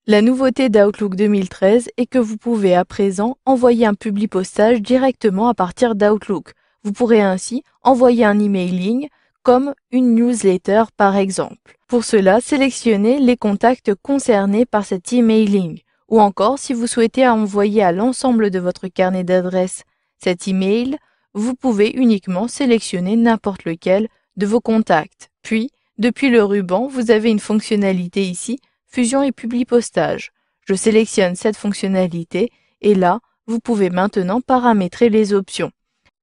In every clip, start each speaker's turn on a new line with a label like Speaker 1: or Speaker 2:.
Speaker 1: La nouveauté d'Outlook 2013 est que vous pouvez à présent envoyer un publipostage directement à partir d'Outlook. Vous pourrez ainsi envoyer un emailing comme une newsletter par exemple. Pour cela, sélectionnez les contacts concernés par cet emailing. Ou encore, si vous souhaitez envoyer à l'ensemble de votre carnet d'adresses cet email, vous pouvez uniquement sélectionner n'importe lequel de vos contacts. Puis, depuis le ruban, vous avez une fonctionnalité ici, Fusion et publipostage. Je sélectionne cette fonctionnalité et là, vous pouvez maintenant paramétrer les options.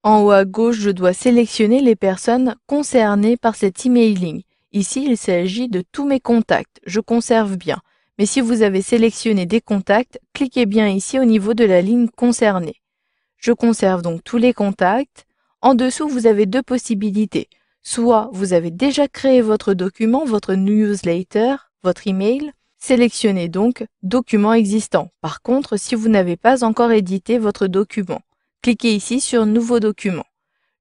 Speaker 1: En haut à gauche, je dois sélectionner les personnes concernées par cet emailing. Ici, il s'agit de tous mes contacts. Je conserve bien. Mais si vous avez sélectionné des contacts, cliquez bien ici au niveau de la ligne concernée. Je conserve donc tous les contacts. En dessous, vous avez deux possibilités. Soit vous avez déjà créé votre document, votre newsletter, votre email. Sélectionnez donc Document existant. Par contre, si vous n'avez pas encore édité votre document, cliquez ici sur Nouveau document.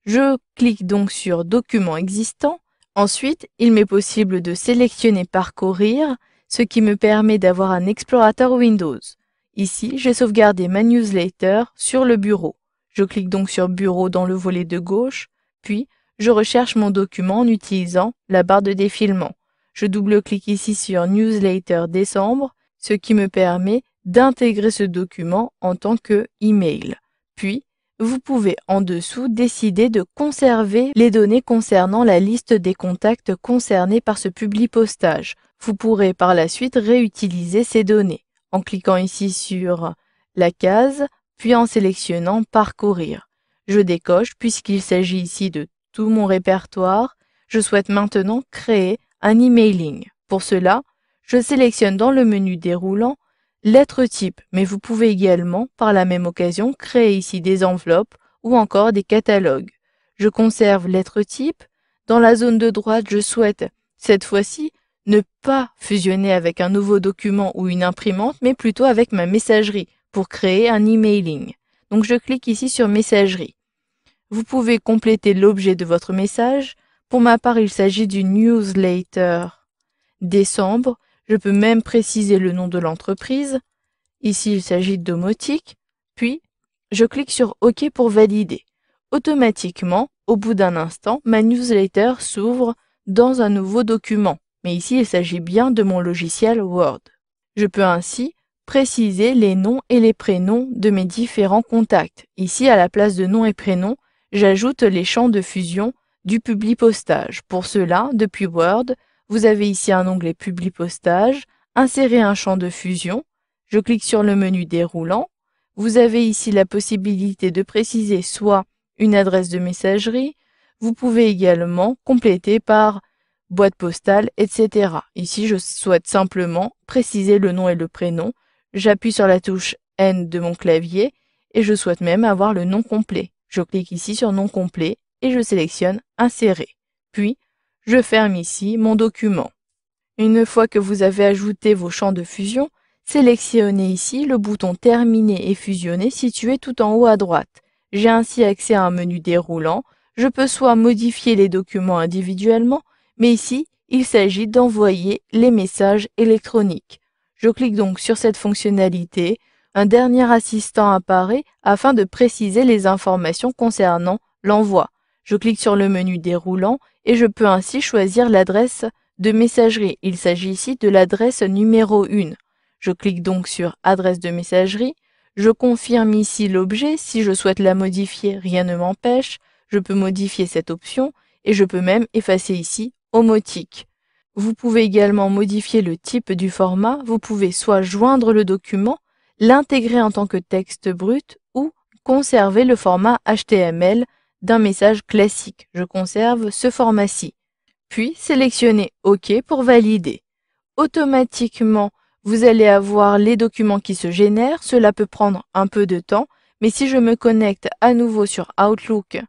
Speaker 1: Je clique donc sur Document existant. Ensuite, il m'est possible de sélectionner Parcourir, ce qui me permet d'avoir un explorateur Windows. Ici, j'ai sauvegardé ma newsletter sur le bureau. Je clique donc sur Bureau dans le volet de gauche, puis je recherche mon document en utilisant la barre de défilement. Je double-clique ici sur Newsletter décembre, ce qui me permet d'intégrer ce document en tant que email. Puis, vous pouvez en dessous décider de conserver les données concernant la liste des contacts concernés par ce publipostage. Vous pourrez par la suite réutiliser ces données en cliquant ici sur la case, puis en sélectionnant Parcourir. Je décoche puisqu'il s'agit ici de tout mon répertoire. Je souhaite maintenant créer un emailing. Pour cela, je sélectionne dans le menu déroulant lettre type, mais vous pouvez également, par la même occasion, créer ici des enveloppes ou encore des catalogues. Je conserve lettre type. Dans la zone de droite, je souhaite, cette fois-ci, ne pas fusionner avec un nouveau document ou une imprimante, mais plutôt avec ma messagerie pour créer un emailing. Donc je clique ici sur Messagerie. Vous pouvez compléter l'objet de votre message. Pour ma part, il s'agit d'une newsletter décembre. Je peux même préciser le nom de l'entreprise. Ici, il s'agit de domotique. Puis, je clique sur OK pour valider. Automatiquement, au bout d'un instant, ma newsletter s'ouvre dans un nouveau document. Mais ici, il s'agit bien de mon logiciel Word. Je peux ainsi préciser les noms et les prénoms de mes différents contacts. Ici, à la place de nom et prénom, j'ajoute les champs de fusion du publipostage. Pour cela, depuis Word, vous avez ici un onglet Publipostage, insérer un champ de fusion. Je clique sur le menu déroulant. Vous avez ici la possibilité de préciser soit une adresse de messagerie. Vous pouvez également compléter par boîte postale, etc. Ici, je souhaite simplement préciser le nom et le prénom. J'appuie sur la touche N de mon clavier et je souhaite même avoir le nom complet. Je clique ici sur Nom complet et je sélectionne Insérer. Puis, je ferme ici mon document. Une fois que vous avez ajouté vos champs de fusion, sélectionnez ici le bouton Terminer et fusionner situé tout en haut à droite. J'ai ainsi accès à un menu déroulant. Je peux soit modifier les documents individuellement, mais ici, il s'agit d'envoyer les messages électroniques. Je clique donc sur cette fonctionnalité. Un dernier assistant apparaît afin de préciser les informations concernant l'envoi. Je clique sur le menu déroulant et je peux ainsi choisir l'adresse de messagerie. Il s'agit ici de l'adresse numéro 1. Je clique donc sur Adresse de messagerie. Je confirme ici l'objet. Si je souhaite la modifier, rien ne m'empêche. Je peux modifier cette option et je peux même effacer ici Omotique. Vous pouvez également modifier le type du format. Vous pouvez soit joindre le document, l'intégrer en tant que texte brut ou conserver le format HTML d'un message classique. Je conserve ce format-ci. Puis sélectionnez OK pour valider. Automatiquement, vous allez avoir les documents qui se génèrent. Cela peut prendre un peu de temps, mais si je me connecte à nouveau sur Outlook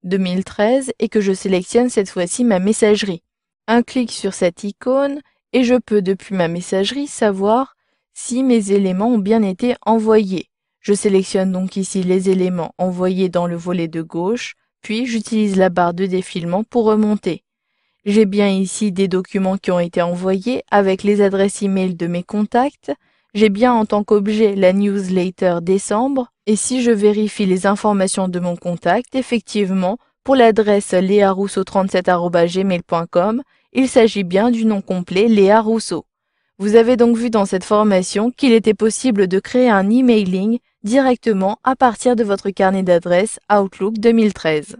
Speaker 1: 2013 et que je sélectionne cette fois-ci ma messagerie, un clic sur cette icône et je peux depuis ma messagerie savoir si mes éléments ont bien été envoyés. Je sélectionne donc ici les éléments envoyés dans le volet de gauche, puis j'utilise la barre de défilement pour remonter. J'ai bien ici des documents qui ont été envoyés avec les adresses e-mail de mes contacts, J'ai bien en tant qu'objet la newsletter décembre, et si je vérifie les informations de mon contact, effectivement, pour l'adresse learousseau37@gmail.com, il s'agit bien du nom complet Léa Rousseau. Vous avez donc vu dans cette formation qu'il était possible de créer un emailing directement à partir de votre carnet d'adresses Outlook 2013.